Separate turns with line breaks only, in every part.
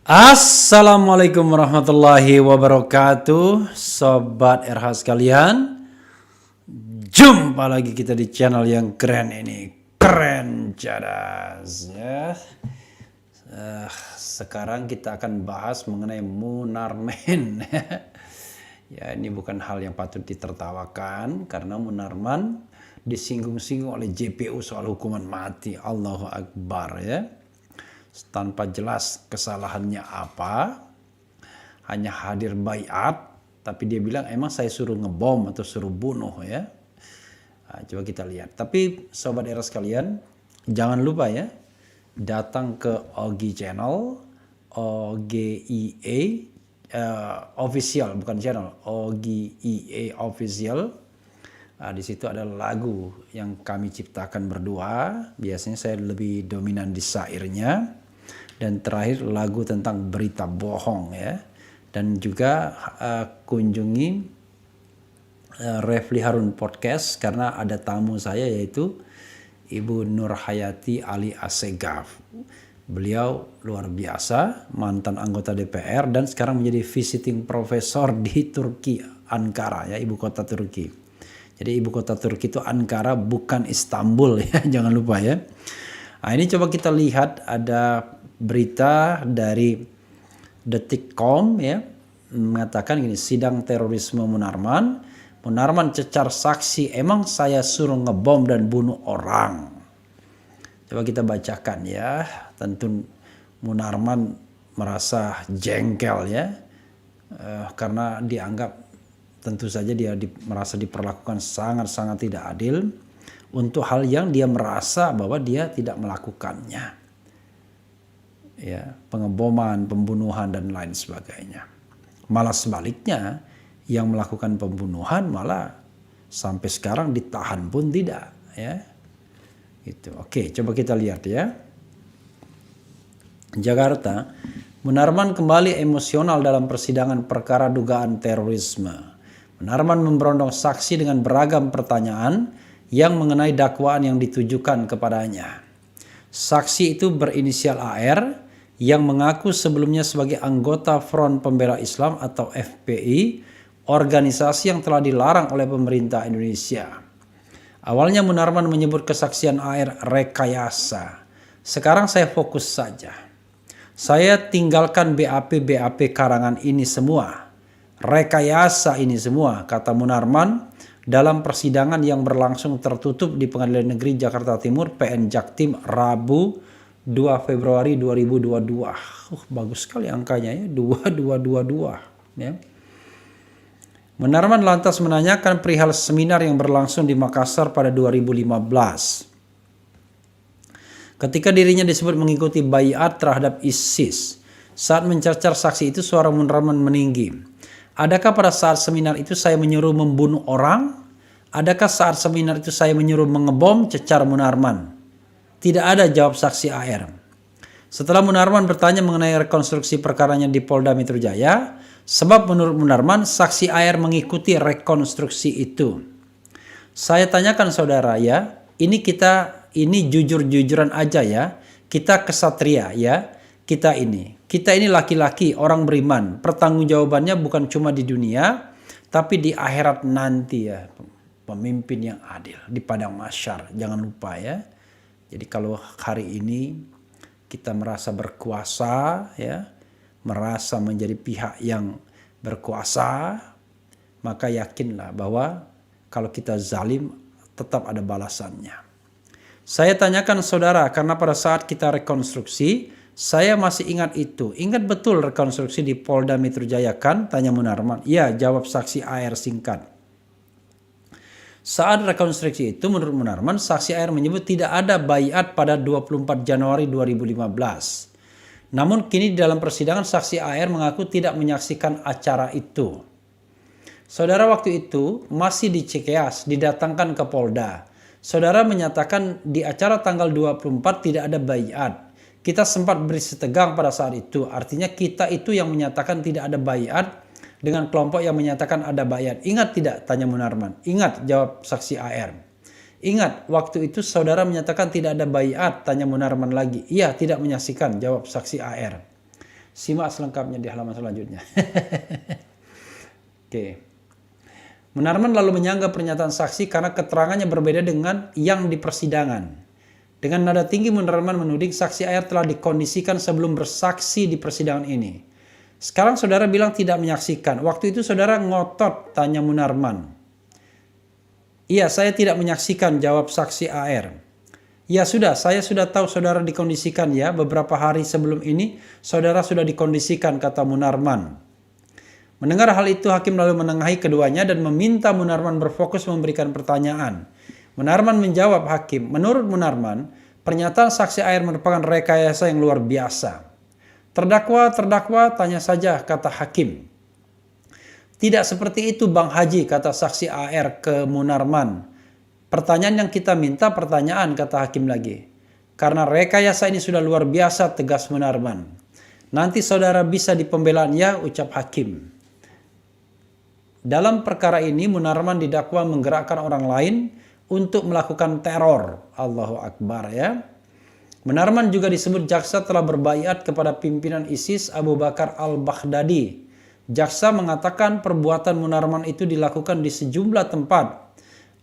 Assalamualaikum warahmatullahi wabarakatuh, Sobat RH sekalian. Jumpa lagi kita di channel yang keren ini, Keren Cadas ya. Sekarang kita akan bahas mengenai Munarman. Ya, ini bukan hal yang patut ditertawakan karena Munarman disinggung-singgung oleh JPU soal hukuman mati. Allahu Akbar ya. Tanpa jelas kesalahannya apa, hanya hadir baiat, tapi dia bilang emang saya suruh ngebom atau suruh bunuh ya. Nah, coba kita lihat. Tapi sobat era sekalian, jangan lupa ya, datang ke OGI Channel, OGIE official, bukan channel, OGIE official. Nah, di situ ada lagu yang kami ciptakan berdua. Biasanya saya lebih dominan di syairnya. Dan terakhir lagu tentang berita bohong ya. Dan juga kunjungi Refli Harun Podcast karena ada tamu saya yaitu Ibu Nur Hayati Ali Assegaf. Beliau luar biasa, mantan anggota DPR dan sekarang menjadi visiting professor di Turki, Ankara ya, ibu kota Turki. Jadi ibu kota Turki itu Ankara, bukan Istanbul ya, jangan lupa ya. Nah, ini coba kita lihat ada berita dari Detik.com ya, mengatakan gini, sidang terorisme Munarman. Munarman cecar saksi, emang saya suruh ngebom dan bunuh orang. Coba kita bacakan ya. Tentu Munarman merasa jengkel ya, karena dianggap tentu saja dia merasa diperlakukan sangat-sangat tidak adil untuk hal yang dia merasa bahwa dia tidak melakukannya. Ya, pengeboman, pembunuhan dan lain sebagainya. Malah sebaliknya, yang melakukan pembunuhan malah sampai sekarang ditahan pun tidak, ya. Gitu. Oke, coba kita lihat ya. Jakarta, Munarman kembali emosional dalam persidangan perkara dugaan terorisme. Munarman memberondong saksi dengan beragam pertanyaan yang mengenai dakwaan yang ditujukan kepadanya. Saksi itu berinisial AR yang mengaku sebelumnya sebagai anggota Front Pembela Islam atau FPI, organisasi yang telah dilarang oleh pemerintah Indonesia. Awalnya Munarman menyebut kesaksian AR rekayasa. Sekarang saya fokus saja. Saya tinggalkan BAP karangan ini semua. Rekayasa ini semua, kata Munarman dalam persidangan yang berlangsung tertutup di Pengadilan Negeri Jakarta Timur PN Jaktim Rabu 2 Februari 2022. Bagus sekali angkanya ya, 2222 ya. Munarman lantas menanyakan perihal seminar yang berlangsung di Makassar pada 2015. Ketika dirinya disebut mengikuti baiat terhadap ISIS. Saat mencercar saksi itu suara Munarman meninggi. Adakah pada saat seminar itu saya menyuruh membunuh orang? Adakah saat seminar itu saya menyuruh mengebom? Cecar Munarman. Tidak ada, jawab saksi AR. Setelah Munarman bertanya mengenai rekonstruksi perkaranya di Polda Metro Jaya, sebab menurut Munarman saksi AR mengikuti rekonstruksi itu. Saya tanyakan saudara ya, ini jujur-jujuran aja ya, kita kesatria ya, kita ini laki-laki, orang beriman. Pertanggungjawabannya bukan cuma di dunia, tapi di akhirat nanti ya, pemimpin yang adil di padang mahsyar. Jangan lupa ya. Jadi kalau hari ini kita merasa berkuasa ya, merasa menjadi pihak yang berkuasa, maka yakinlah bahwa kalau kita zalim tetap ada balasannya. Saya tanyakan saudara, karena pada saat kita rekonstruksi, saya masih ingat itu. Ingat betul rekonstruksi di Polda Metro Jaya kan? Tanya Munarman. Ya, jawab saksi AR singkat. Saat rekonstruksi itu menurut Munarman, saksi AR menyebut tidak ada baiat pada 24 Januari 2015. Namun kini di dalam persidangan saksi AR mengaku tidak menyaksikan acara itu. Saudara waktu itu masih di Cikeas, didatangkan ke Polda. Saudara menyatakan di acara tanggal 24 tidak ada baiat. Kita sempat berisi tegang pada saat itu. Artinya kita itu yang menyatakan tidak ada baiat dengan kelompok yang menyatakan ada baiat. Ingat tidak? Tanya Munarman. Ingat, jawab saksi AR. Ingat, waktu itu saudara menyatakan tidak ada baiat, tanya Munarman lagi. Iya, tidak menyaksikan, jawab saksi AR. Simak selengkapnya di halaman selanjutnya. Oke. Munarman lalu menyanggah pernyataan saksi karena keterangannya berbeda dengan yang di persidangan. Dengan nada tinggi Munarman menuding saksi AR telah dikondisikan sebelum bersaksi di persidangan ini. Sekarang saudara bilang tidak menyaksikan. Waktu itu saudara ngotot, tanya Munarman. Iya, saya tidak menyaksikan, jawab saksi AR. Ya sudah, saya sudah tahu saudara dikondisikan ya. Beberapa hari sebelum ini saudara sudah dikondisikan, kata Munarman. Mendengar hal itu, hakim lalu menengahi keduanya dan meminta Munarman berfokus memberikan pertanyaan. Munarman menjawab hakim, menurut Munarman, pernyataan saksi AR merupakan rekayasa yang luar biasa. Terdakwa, tanya saja, kata hakim. Tidak seperti itu Bang Haji, kata saksi AR ke Munarman. Pertanyaan yang kita minta pertanyaan, kata hakim lagi. Karena rekayasa ini sudah luar biasa, tegas Munarman. Nanti saudara bisa di pembelaan ya, ucap hakim. Dalam perkara ini Munarman didakwa menggerakkan orang lain untuk melakukan teror. Allahu Akbar ya. Munarman juga disebut jaksa telah berbaiat kepada pimpinan ISIS Abu Bakar al-Baghdadi. Jaksa mengatakan perbuatan Munarman itu dilakukan di sejumlah tempat.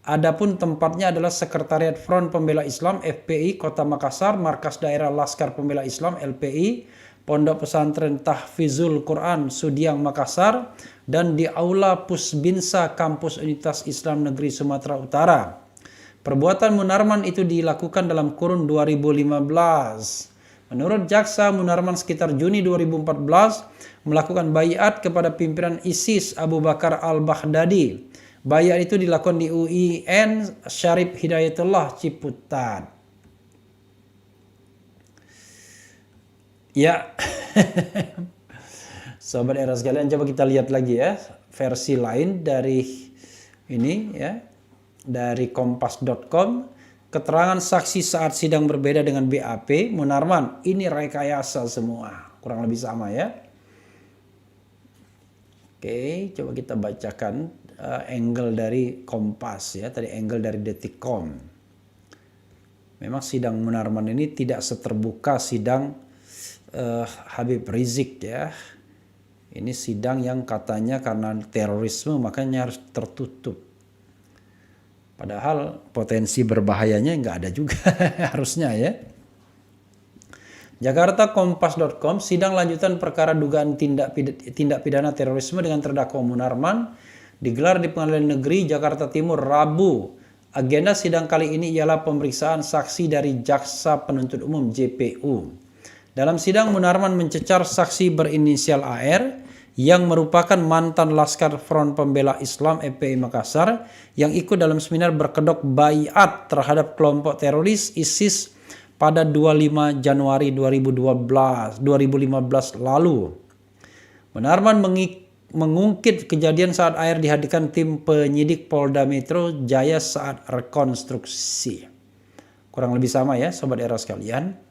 Adapun tempatnya adalah Sekretariat Front Pembela Islam FPI Kota Makassar, Markas Daerah Laskar Pembela Islam LPI, Pondok Pesantren Tahfizul Quran Sudiang Makassar, dan di Aula Pusbinsa Kampus Universitas Islam Negeri Sumatera Utara. Perbuatan Munarman itu dilakukan dalam kurun 2015. Menurut jaksa, Munarman sekitar Juni 2014 melakukan baiat kepada pimpinan ISIS Abu Bakar al-Baghdadi. Baiat itu dilakukan di UIN Syarif Hidayatullah Ciputat. Ya, sobat era sekalian, coba kita lihat lagi ya versi lain dari ini ya, dari kompas.com. Keterangan saksi saat sidang berbeda dengan BAP. Munarman, ini rekayasa semua, kurang lebih sama ya. Oke, coba kita bacakan angle dari Kompas ya, tadi angle dari Detikcom. Memang sidang Munarman ini tidak seterbuka sidang Habib Rizik ya. Ini sidang yang katanya karena terorisme makanya harus tertutup. Padahal potensi berbahayanya nggak ada juga harusnya ya. Jakarta Kompas.com, sidang lanjutan perkara dugaan tindak pidana terorisme dengan terdakwa Munarman digelar di Pengadilan Negeri Jakarta Timur Rabu. Agenda sidang kali ini ialah pemeriksaan saksi dari Jaksa Penuntut Umum JPU. Dalam sidang, Munarman mencecar saksi berinisial AR yang merupakan mantan Laskar Front Pembela Islam FPI Makassar yang ikut dalam seminar berkedok baiat terhadap kelompok teroris ISIS pada 25 Januari 2015 lalu. Munarman mengungkit kejadian saat AR dihadirkan tim penyidik Polda Metro Jaya saat rekonstruksi. Kurang lebih sama ya sobat era sekalian.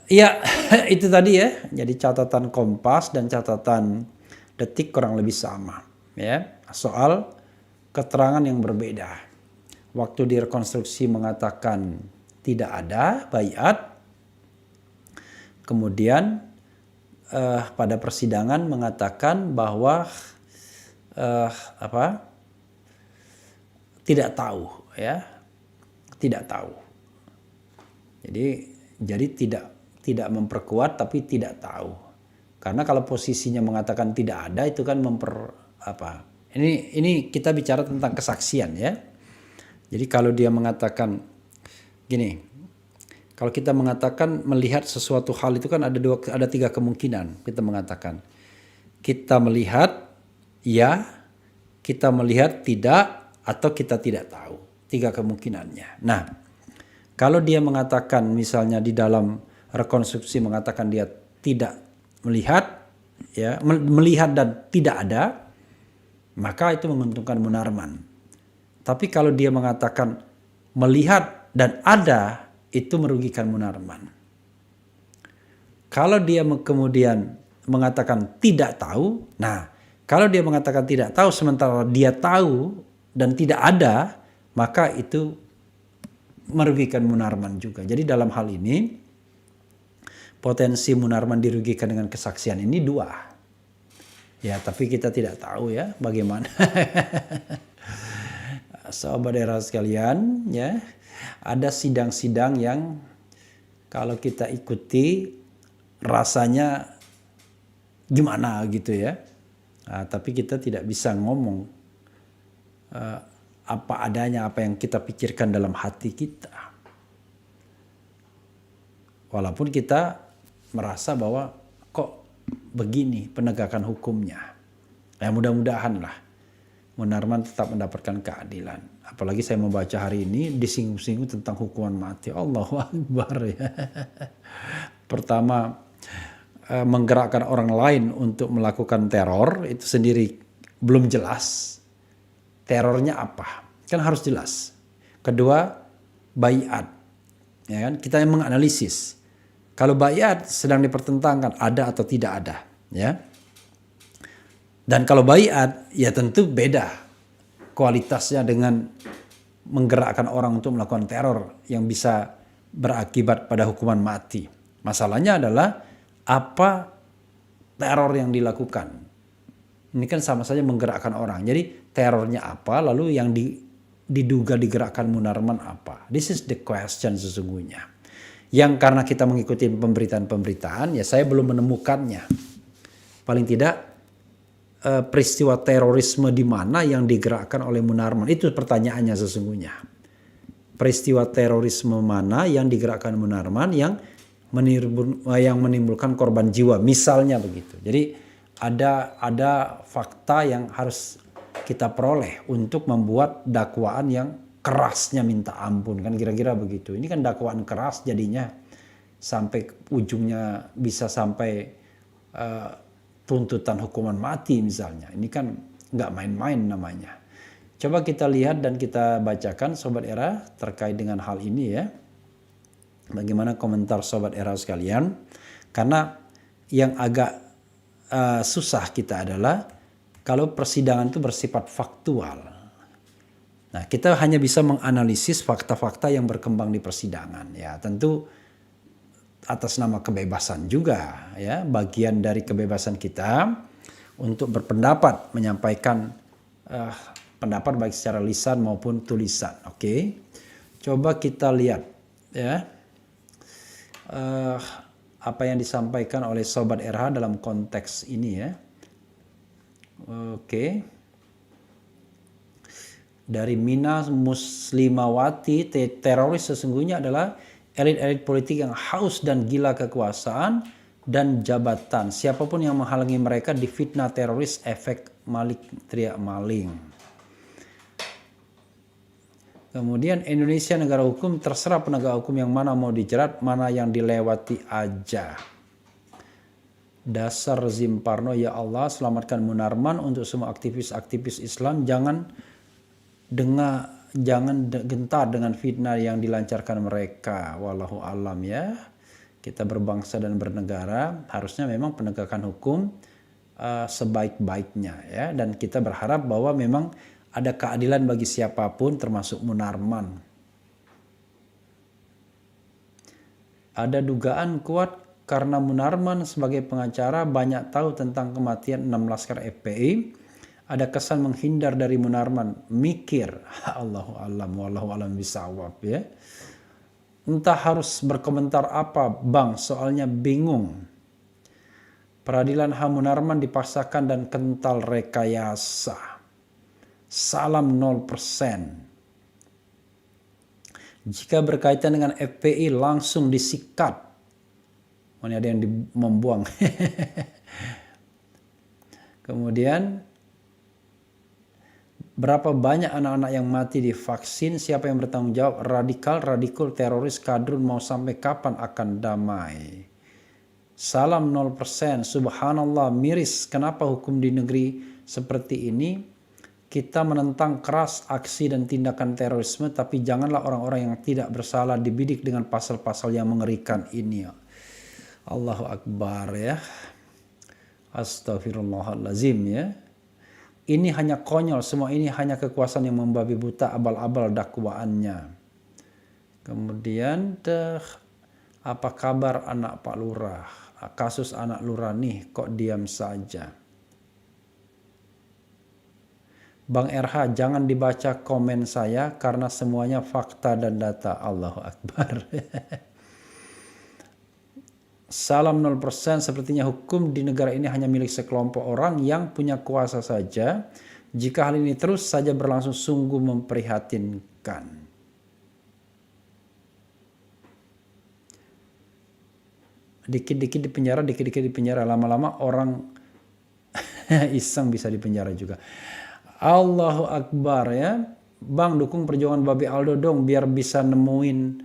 Ya, itu tadi ya. Jadi catatan Kompas dan catatan Detik kurang lebih sama ya. Soal keterangan yang berbeda. Waktu direkonstruksi mengatakan tidak ada baiat. Kemudian pada persidangan mengatakan bahwa tidak tahu ya. Tidak tahu. Jadi tidak memperkuat tapi tidak tahu. Karena kalau posisinya mengatakan tidak ada itu kan Ini kita bicara tentang kesaksian ya. Jadi kalau dia mengatakan gini, kalau kita mengatakan melihat sesuatu hal itu kan ada tiga kemungkinan. Kita mengatakan kita melihat ya, kita melihat tidak, atau kita tidak tahu. Tiga kemungkinannya. Nah, kalau dia mengatakan misalnya di dalam rekonstruksi mengatakan dia tidak melihat, ya melihat dan tidak ada, maka itu menguntungkan Munarman. Tapi kalau dia mengatakan melihat dan ada, itu merugikan Munarman. Kalau dia kemudian mengatakan tidak tahu, nah kalau dia mengatakan tidak tahu sementara dia tahu dan tidak ada, maka itu merugikan Munarman juga. Jadi dalam hal ini potensi Munarman dirugikan dengan kesaksian ini 2. Ya, tapi kita tidak tahu ya bagaimana. Sahabat daerah sekalian, ya, ada sidang-sidang yang kalau kita ikuti rasanya gimana gitu ya. Tapi kita tidak bisa ngomong apa adanya, apa yang kita pikirkan dalam hati kita. Walaupun kita merasa bahwa kok begini penegakan hukumnya. Ya mudah-mudahan lah Munarman tetap mendapatkan keadilan. Apalagi saya membaca hari ini disinggung-singgung tentang hukuman mati. Allahu Akbar ya. Pertama, menggerakkan orang lain untuk melakukan teror itu sendiri belum jelas. Terornya apa? Kan harus jelas. Kedua, baiat. Ya kan? Kita yang menganalisis. Kalau baiat sedang dipertentangkan ada atau tidak ada, ya. Dan kalau baiat ya tentu beda kualitasnya dengan menggerakkan orang untuk melakukan teror yang bisa berakibat pada hukuman mati. Masalahnya adalah apa teror yang dilakukan. Ini kan sama saja menggerakkan orang. Jadi terornya apa, lalu yang diduga digerakkan Munarman apa. This is the question sesungguhnya. Yang karena kita mengikuti pemberitaan-pemberitaan, ya saya belum menemukannya. Paling tidak peristiwa terorisme di mana yang digerakkan oleh Munarman. Itu pertanyaannya sesungguhnya. Peristiwa terorisme mana yang digerakkan Munarman yang menimbulkan korban jiwa. Misalnya begitu. Jadi ada fakta yang harus kita peroleh untuk membuat dakwaan yang kerasnya minta ampun, kan kira-kira begitu. Ini kan dakwaan keras jadinya sampai ujungnya bisa sampai tuntutan hukuman mati misalnya. Ini kan nggak main-main namanya. Coba kita lihat dan kita bacakan Sobat Era terkait dengan hal ini ya. Bagaimana komentar Sobat Era sekalian. Karena yang agak susah kita adalah kalau persidangan itu bersifat faktual. Nah, kita hanya bisa menganalisis fakta-fakta yang berkembang di persidangan. Ya, tentu atas nama kebebasan juga, ya, bagian dari kebebasan kita untuk berpendapat, menyampaikan pendapat baik secara lisan maupun tulisan. Oke, coba kita lihat, ya, apa yang disampaikan oleh Sobat RH dalam konteks ini ya. Oke. Dari Mina Muslimawati, teroris sesungguhnya adalah elit-elit politik yang haus dan gila kekuasaan dan jabatan. Siapapun yang menghalangi mereka difitnah teroris, efek Malik teriak maling. Kemudian Indonesia negara hukum, terserah penegak hukum yang mana mau dijerat, mana yang dilewati aja. Dasar rezim Parno, ya Allah selamatkan Munarman untuk semua aktivis-aktivis Islam. Jangan gentar dengan fitnah yang dilancarkan mereka. Wallahu alam ya. Kita berbangsa dan bernegara harusnya memang penegakan hukum sebaik-baiknya ya. Dan kita berharap bahwa memang ada keadilan bagi siapapun termasuk Munarman. Ada dugaan kuat karena Munarman sebagai pengacara banyak tahu tentang kematian 6 laskar FPI. Ada kesan menghindar dari Munarman. Mikir. Allahu alam, wallahu alam bisawab ya. Entah harus berkomentar apa bang, soalnya bingung. Peradilan HAM Munarman dipaksakan dan kental rekayasa. Salam 0%. Jika berkaitan dengan FPI langsung disikat. Oh, ini ada yang membuang. Kemudian berapa banyak anak-anak yang mati di vaksin? Siapa yang bertanggung jawab? Radikal, teroris, kadrun, mau sampai kapan akan damai? Salam 0%. Subhanallah, miris. Kenapa hukum di negeri seperti ini? Kita menentang keras aksi dan tindakan terorisme, tapi janganlah orang-orang yang tidak bersalah dibidik dengan pasal-pasal yang mengerikan ini. Allahu Akbar ya. Astaghfirullahalazim ya. Ini hanya konyol, semua ini hanya kekuasaan yang membabi buta, abal-abal dakwaannya. Kemudian Apa kabar anak Pak Lurah? Kasus anak Lurah nih kok diam saja? Bang RH, jangan dibaca komen saya karena semuanya fakta dan data. Allahu Akbar. Salam 0%, sepertinya hukum di negara ini hanya milik sekelompok orang yang punya kuasa saja. Jika hal ini terus saja berlangsung sungguh memprihatinkan. Dikit-dikit di penjara, dikit-dikit di penjara. Lama-lama orang iseng bisa di penjara juga. Allahu Akbar ya. Bang, dukung perjuangan Babi Aldo dong biar bisa nemuin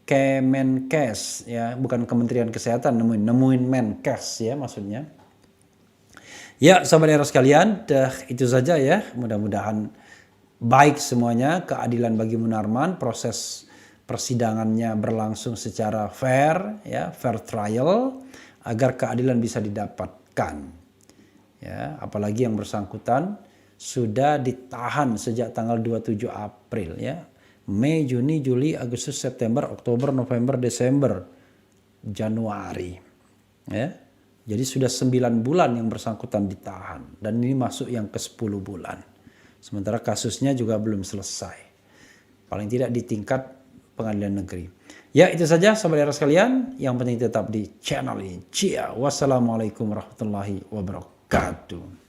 Kemenkes ya, bukan Kementerian Kesehatan, nemuin Menkes ya maksudnya. Ya, sahabat era sekalian, itu saja ya. Mudah-mudahan baik semuanya, keadilan bagi Munarman, proses persidangannya berlangsung secara fair ya, fair trial agar keadilan bisa didapatkan. Ya, apalagi yang bersangkutan sudah ditahan sejak tanggal 27 April ya. Mei, Juni, Juli, Agustus, September, Oktober, November, Desember, Januari. Ya. Jadi sudah 9 bulan yang bersangkutan ditahan. Dan ini masuk yang ke-10 bulan. Sementara kasusnya juga belum selesai. Paling tidak di tingkat pengadilan negeri. Ya, itu saja sahabat era sekalian. Yang penting tetap di channel ini. Wassalamualaikum warahmatullahi wabarakatuh.